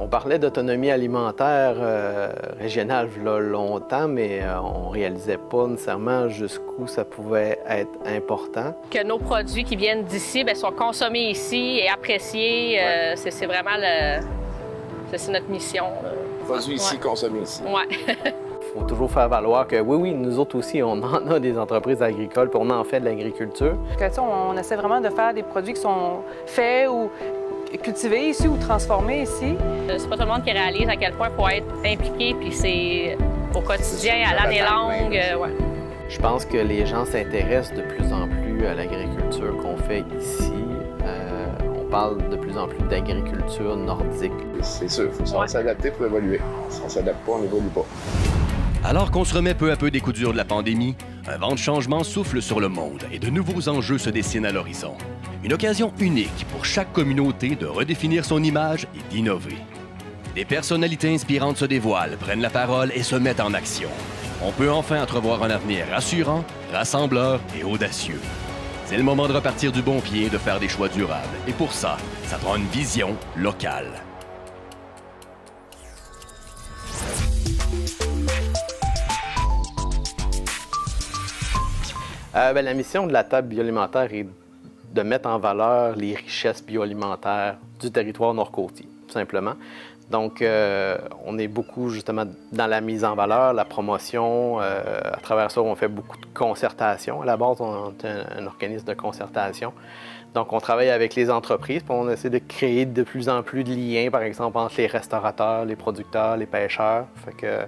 On parlait d'autonomie alimentaire régionale il y a longtemps, mais on ne réalisait pas nécessairement jusqu'où ça pouvait être important. Que nos produits qui viennent d'ici soient consommés ici et appréciés, c'est vraiment c'est notre mission. Produits ici, consommés ici. Ouais. Il faut toujours faire valoir que oui, nous autres aussi, on en a des entreprises agricoles, puis on en fait de l'agriculture. On essaie vraiment de faire des produits qui sont faits ou cultivés ici ou transformés ici. C'est pas tout le monde qui réalise à quel point il faut être impliqué, puis c'est au quotidien, à l'année longue. Ouais. Je pense que les gens s'intéressent de plus en plus à l'agriculture qu'on fait ici. On parle de plus en plus d'agriculture nordique. C'est sûr, il faut s'adapter pour évoluer. Si on ne s'adapte pas, on n'évolue pas. Alors qu'on se remet peu à peu des coups durs de la pandémie, un vent de changement souffle sur le monde et de nouveaux enjeux se dessinent à l'horizon. Une occasion unique pour chaque communauté de redéfinir son image et d'innover. Des personnalités inspirantes se dévoilent, prennent la parole et se mettent en action. On peut enfin entrevoir un avenir rassurant, rassembleur et audacieux. C'est le moment de repartir du bon pied et de faire des choix durables. Et pour ça, ça prend une vision locale. La mission de la table bioalimentaire est de mettre en valeur les richesses bioalimentaires du territoire nord-côtier, tout simplement. Donc, on est beaucoup justement dans la mise en valeur, la promotion. À travers ça, on fait beaucoup de concertation. À la base, on est un organisme de concertation. Donc, on travaille avec les entreprises, puis on essaie de créer de plus en plus de liens, par exemple, entre les restaurateurs, les producteurs, les pêcheurs. Fait que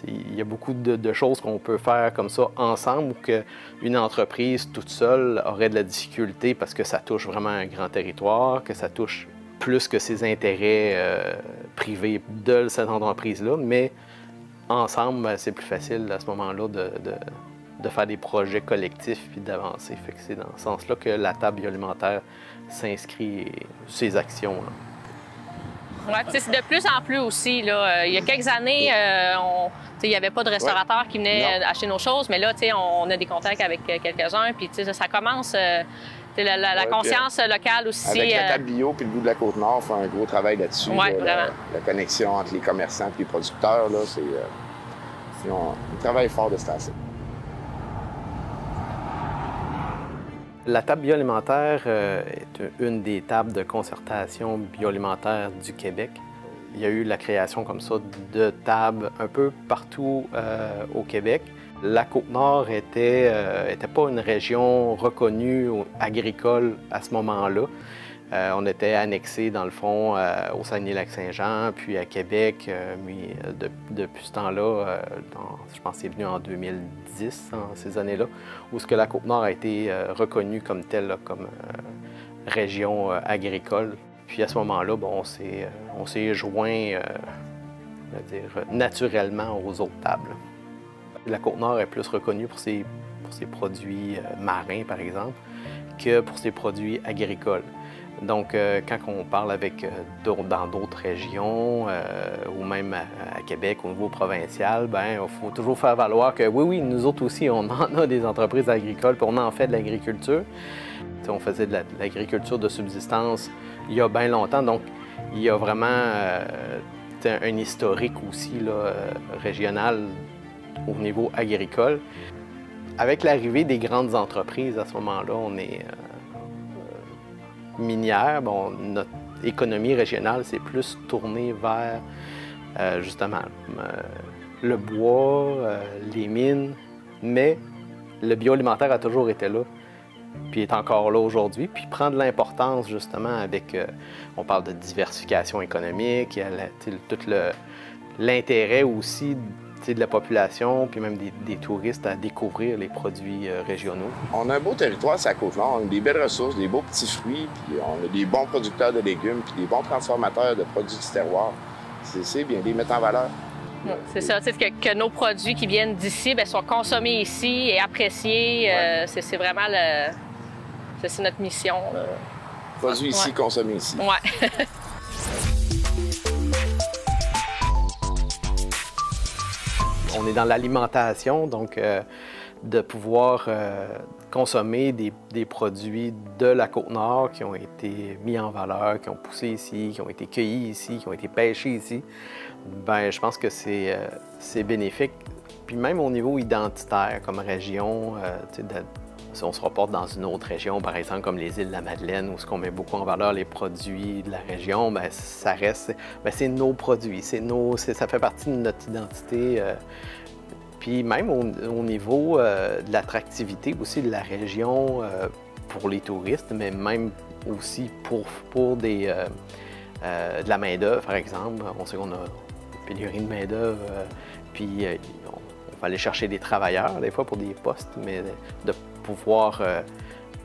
il y a beaucoup de choses qu'on peut faire comme ça ensemble, ou qu'une entreprise toute seule aurait de la difficulté parce que ça touche vraiment un grand territoire, que ça touche plus que ses intérêts privés de cette entreprise-là. Mais ensemble, c'est plus facile à ce moment-là de faire des projets collectifs puis d'avancer. Fait que c'est dans ce sens-là que la table bioalimentaire s'inscrit ces actions-là. Ouais, c'est de plus en plus aussi. Là, il y a quelques années, il n'y avait pas de restaurateurs qui venaient acheter nos choses, mais là, on a des contacts avec quelques-uns, puis ça commence. La conscience locale aussi. Avec la table bio puis le bout de la Côte-Nord, on fait un gros travail là-dessus. Oui, là, vraiment. La connexion entre les commerçants et les producteurs, là, on travaille fort de ce temps-ci. La table bioalimentaire est une des tables de concertation bioalimentaire du Québec. Il y a eu la création comme ça de tables un peu partout au Québec. La Côte-Nord était pas une région reconnue agricole à ce moment-là. On était annexé, dans le fond, au Saguenay-Lac-Saint-Jean, puis à Québec. Mais depuis ce temps-là, je pense que c'est venu en 2010, ces années-là, où ce que la Côte-Nord a été reconnue comme telle, là, comme région agricole. Puis à ce moment-là, bon, on s'est joint naturellement aux autres tables. La Côte-Nord est plus reconnue pour ses produits marins, par exemple, que pour ses produits agricoles. Donc, quand on parle dans d'autres régions, ou même à Québec, au niveau provincial, il faut toujours faire valoir que oui, nous autres aussi, on en a des entreprises agricoles, puis on en fait de l'agriculture. On faisait de l'agriculture de subsistance il y a bien longtemps, donc il y a vraiment un historique aussi là, régional au niveau agricole. Avec l'arrivée des grandes entreprises, à ce moment-là, on est minière. Bon, notre économie régionale s'est plus tournée vers, justement, le bois, les mines, mais le bioalimentaire a toujours été là, puis est encore là aujourd'hui, puis prend de l'importance, justement, avec, on parle de diversification économique, il y a tout l'intérêt aussi de la population, puis même des touristes à découvrir les produits régionaux. On a un beau territoire, c'est à Côte-Nord. On a des belles ressources, des beaux petits fruits, puis on a des bons producteurs de légumes, puis des bons transformateurs de produits du terroir. C'est bien, les mettre en valeur. C'est ça, que nos produits qui viennent d'ici soient consommés ici et appréciés. C'est vraiment c'est notre mission. Là. Produits ici, consommés ici. Ouais. on est dans l'alimentation, donc de pouvoir consommer des produits de la Côte-Nord qui ont été mis en valeur, qui ont poussé ici, qui ont été cueillis ici, qui ont été pêchés ici, bien, je pense que c'est bénéfique. Puis même au niveau identitaire, comme région, si on se reporte dans une autre région, par exemple comme les îles de la Madeleine, où on met beaucoup en valeur les produits de la région, bien, ça reste, bien, c'est nos produits, ça fait partie de notre identité. Puis même au niveau de l'attractivité aussi de la région pour les touristes, mais même aussi pour de la main-d'œuvre, par exemple. On sait qu'on a une pénurie de main-d'œuvre, puis on va aller chercher des travailleurs, des fois, pour des postes, mais de pouvoir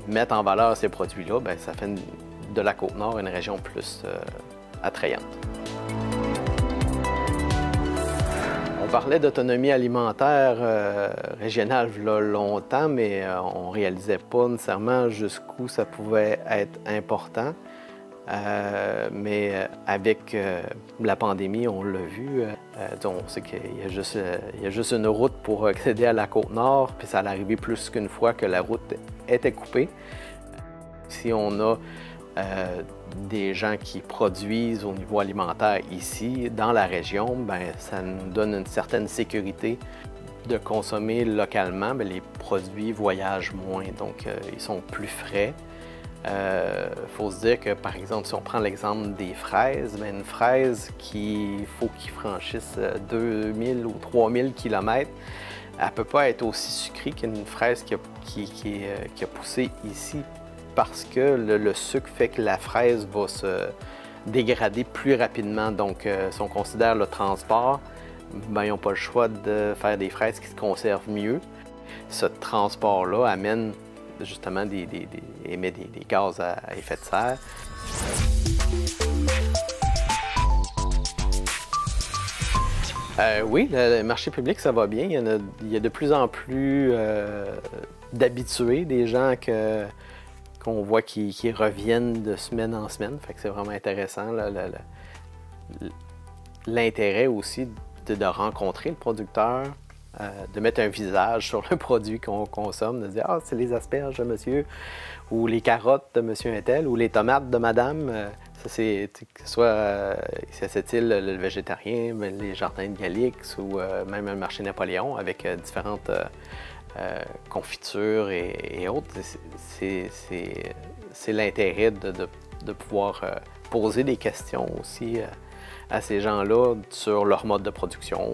mettre en valeur ces produits-là, bien, ça fait de la Côte-Nord une région plus attrayante. On parlait d'autonomie alimentaire régionale il y a longtemps, mais on ne réalisait pas nécessairement jusqu'où ça pouvait être important. Mais avec la pandémie, on l'a vu. On sait qu'il y a juste une route pour accéder à la Côte-Nord, puis ça allait arriver plus qu'une fois que la route était coupée. Si on a des gens qui produisent au niveau alimentaire ici, dans la région, bien, ça nous donne une certaine sécurité de consommer localement. Bien, les produits voyagent moins, donc ils sont plus frais. Faut se dire que, par exemple, si on prend l'exemple des fraises, bien, une fraise il faut qu'il franchisse 2000 ou 3000 km, elle ne peut pas être aussi sucrée qu'une fraise qui a poussé ici, parce que le sucre fait que la fraise va se dégrader plus rapidement. Donc, si on considère le transport, bien, ils n'ont pas le choix de faire des fraises qui se conservent mieux. Ce transport-là amène justement émet des gaz à effet de serre. Oui, le marché public, ça va bien. Il y a de plus en plus d'habitués, des gens qu'on voit qui reviennent de semaine en semaine. Fait que c'est vraiment intéressant. L'intérêt aussi de rencontrer le producteur, de mettre un visage sur le produit qu'on consomme, de dire « Ah, c'est les asperges de monsieur » ou « les carottes de monsieur untel » ou « les tomates de madame ». Ça, c'est soit cette île, le végétarien, les jardins de Galix ou même le marché Napoléon avec différentes confitures et autres. C'est l'intérêt de pouvoir poser des questions aussi à ces gens-là sur leur mode de production.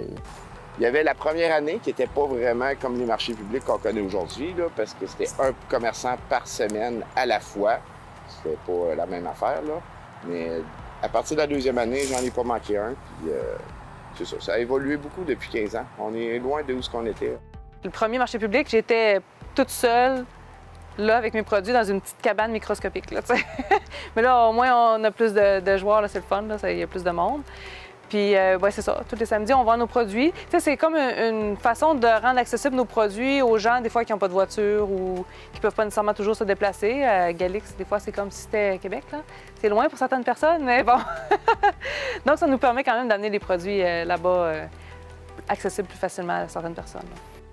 Il y avait la première année qui n'était pas vraiment comme les marchés publics qu'on connaît aujourd'hui, parce que c'était un commerçant par semaine à la fois. C'était pas la même affaire, là. Mais à partir de la deuxième année, j'en ai pas manqué un. Puis c'est ça. Ça a évolué beaucoup depuis 15 ans. On est loin de où on était. Le premier marché public, j'étais toute seule, là, avec mes produits, dans une petite cabane microscopique, là, Mais là, au moins, on a plus de joueurs, c'est le fun, il y a plus de monde. Puis, ouais, c'est ça. Tous les samedis, on vend nos produits. C'est comme une façon de rendre accessibles nos produits aux gens, des fois, qui n'ont pas de voiture ou qui ne peuvent pas nécessairement toujours se déplacer. Galix, des fois, c'est comme si c'était Québec, là. C'est loin pour certaines personnes, mais bon. Donc, ça nous permet quand même d'amener les produits là-bas accessibles plus facilement à certaines personnes.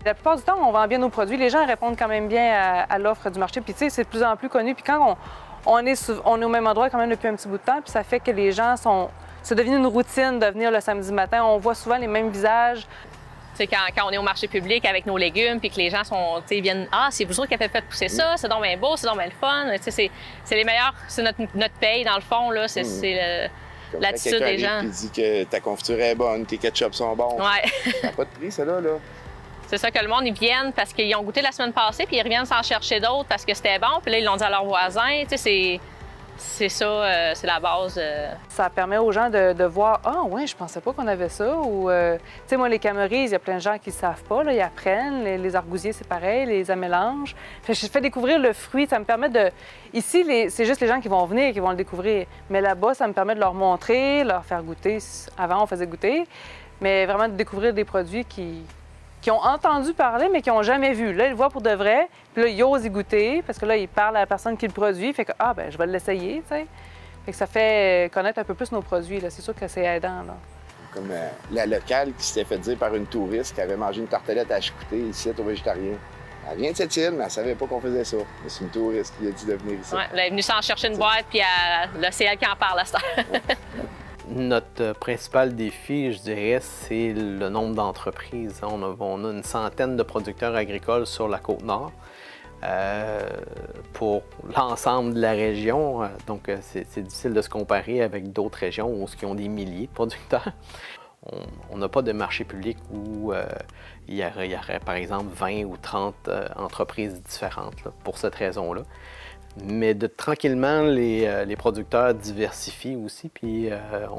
La plupart du temps, on vend bien nos produits. Les gens répondent quand même bien à l'offre du marché. Puis, tu sais, c'est de plus en plus connu. Puis, quand on est au même endroit quand même depuis un petit bout de temps, puis ça fait que les gens sont... C'est devenu une routine de venir le samedi matin. On voit souvent les mêmes visages. C'est quand on est au marché public avec nos légumes, puis que les gens viennent « Ah, c'est vous autres qui avez fait pousser ça, c'est donc bien beau, c'est donc bien le fun. » C'est les meilleurs, c'est notre paye dans le fond, là. C'est l'attitude des gens. Qui dit que ta confiture est bonne, tes ketchup sont bons. Ouais. Ça n'a pas de prix, ça là. C'est ça que le monde, ils viennent parce qu'ils ont goûté la semaine passée, puis ils reviennent s'en chercher d'autres parce que c'était bon, puis là, ils l'ont dit à leurs voisins. C'est ça, c'est la base. Ça permet aux gens de voir « Ah, ouais, je pensais pas qu'on avait ça. » Ou, tu sais, moi, les camerises, il y a plein de gens qui ne savent pas, là, ils apprennent. Les argousiers, c'est pareil, les amélanges. Je fais découvrir le fruit. Ça me permet de... Ici, c'est juste les gens qui vont venir qui vont le découvrir. Mais là-bas, ça me permet de leur montrer, leur faire goûter. Avant, on faisait goûter. Mais vraiment de découvrir des produits qui ont entendu parler, mais qui n'ont jamais vu. Là, ils le voient pour de vrai, puis là, ils osent y goûter, parce que là, ils parlent à la personne qui le produit, fait que, ah, ben je vais l'essayer, tu sais. Fait que ça fait connaître un peu plus nos produits, là. C'est sûr que c'est aidant, là. Comme la locale qui s'était fait dire par une touriste qui avait mangé une tartelette à chicoutée ici au végétarien. Elle vient de cette île, mais elle ne savait pas qu'on faisait ça. Mais c'est une touriste qui a dit de venir ici. Oui, elle est venue s'en chercher une boîte, puis c'est elle qui en parle à cette heure. Notre principal défi, je dirais, c'est le nombre d'entreprises. On a une centaine de producteurs agricoles sur la Côte-Nord pour l'ensemble de la région. Donc, c'est difficile de se comparer avec d'autres régions où ils ont des milliers de producteurs. On n'a pas de marché public où il y aurait, par exemple, 20 ou 30 entreprises différentes là, pour cette raison-là. Mais tranquillement, les producteurs diversifient aussi, puis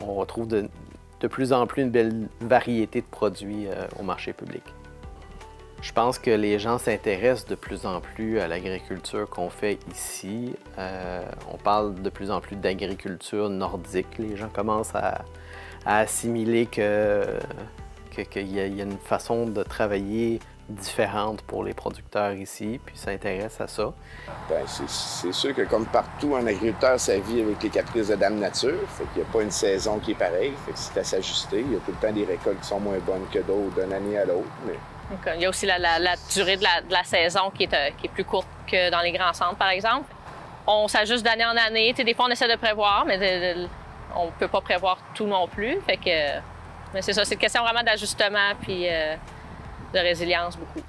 on retrouve de plus en plus une belle variété de produits au marché public. Je pense que les gens s'intéressent de plus en plus à l'agriculture qu'on fait ici. On parle de plus en plus d'agriculture nordique. Les gens commencent à assimiler qu'il y a une façon de travailler différente pour les producteurs ici, puis s'intéressent à ça. Bien, c'est sûr que comme partout, un agriculteur, ça vit avec les caprices de Dame Nature. Fait qu'il n'y a pas une saison qui est pareille. Fait que c'est à s'ajuster. Il y a tout le temps des récoltes qui sont moins bonnes que d'autres d'une année à l'autre. Mais... Okay. Il y a aussi la durée de la saison qui est plus courte que dans les grands centres, par exemple. On s'ajuste d'année en année. Des fois, on essaie de prévoir, mais on ne peut pas prévoir tout non plus. Fait que, mais c'est ça, c'est une question vraiment d'ajustement puis de résilience beaucoup.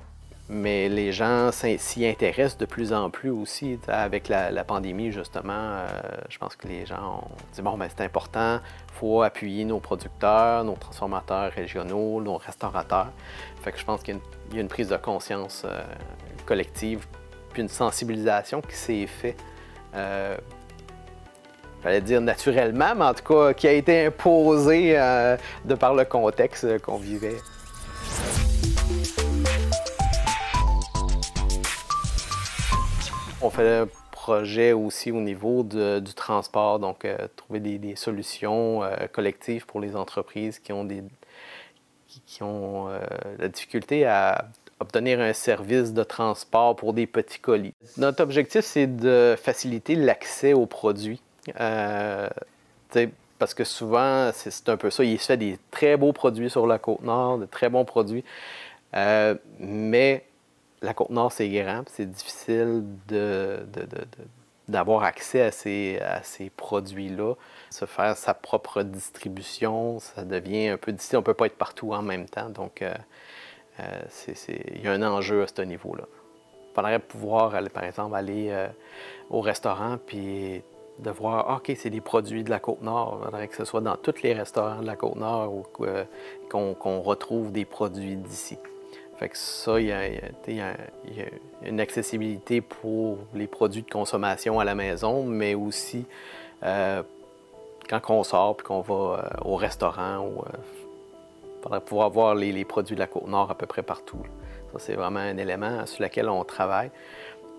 Mais les gens s'y intéressent de plus en plus aussi. Avec la pandémie, justement, je pense que les gens ont dit, bon, bien, c'est important, il faut appuyer nos producteurs, nos transformateurs régionaux, nos restaurateurs. Fait que je pense qu'il y a une prise de conscience collective, puis une sensibilisation qui s'est faite, j'allais dire naturellement, mais en tout cas, qui a été imposée de par le contexte qu'on vivait. On fait un projet aussi au niveau du transport, donc trouver des solutions collectives pour les entreprises qui ont la difficulté à obtenir un service de transport pour des petits colis. Notre objectif, c'est de faciliter l'accès aux produits. Parce que souvent, c'est un peu ça, il se fait des très beaux produits sur la Côte-Nord, de très bons produits, mais la Côte-Nord, c'est grand, c'est difficile d'avoir accès à ces produits-là. Se faire sa propre distribution, ça devient un peu difficile. On ne peut pas être partout en même temps, donc il y a un enjeu à ce niveau-là. Il faudrait pouvoir, par exemple, aller au restaurant puis de voir, OK, c'est des produits de la Côte-Nord. Il faudrait que ce soit dans tous les restaurants de la Côte-Nord qu'on retrouve des produits d'ici. Fait que ça, il y a une accessibilité pour les produits de consommation à la maison, mais aussi quand on sort et qu'on va au restaurant, il faudrait pouvoir voir les produits de la Côte-Nord à peu près partout. Ça, c'est vraiment un élément sur lequel on travaille.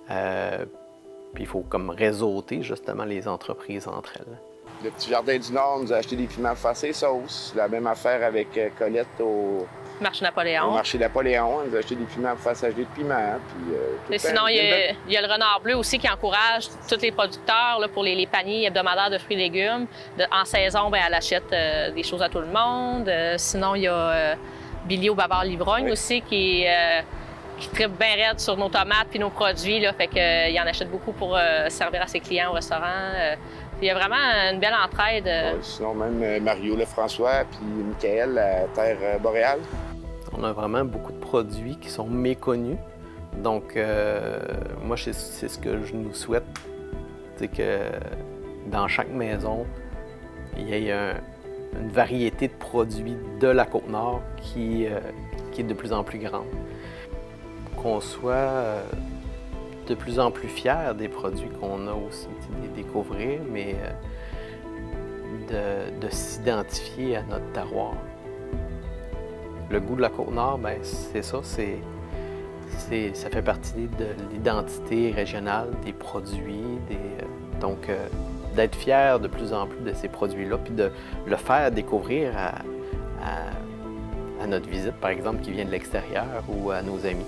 Puis il faut comme réseauter justement les entreprises entre elles. Le Petit Jardin du Nord nous a acheté des piments pour faire ses sauces. La même affaire avec Colette au marché Napoléon. Au marché Napoléon, on nous a acheté des piments pour faire s'acheter de piments. Puis, sinon, il y a le Renard Bleu aussi qui encourage tous les producteurs là, pour les paniers hebdomadaires de fruits et légumes. En saison, bien, elle achète des choses à tout le monde. Sinon, il y a Billy au Bavard Livrogne aussi qui tripe bien raide sur nos tomates puis nos produits. Là, fait qu'il en achète beaucoup pour servir à ses clients au restaurant. Il y a vraiment une belle entraide. Sinon, même Mario Lefrançois puis Michael à Terre Boréale. On a vraiment beaucoup de produits qui sont méconnus. Donc, moi, c'est ce que je nous souhaite. C'est que dans chaque maison, il y ait une variété de produits de la Côte-Nord qui est de plus en plus grande. Qu'on soit de plus en plus fiers des produits qu'on a aussi, de les découvrir, mais de s'identifier à notre terroir. Le goût de la Côte-Nord, bien, c'est ça, ça fait partie de l'identité régionale, des produits, donc d'être fier de plus en plus de ces produits-là, puis de le faire découvrir à notre visite, par exemple, qui vient de l'extérieur ou à nos amis.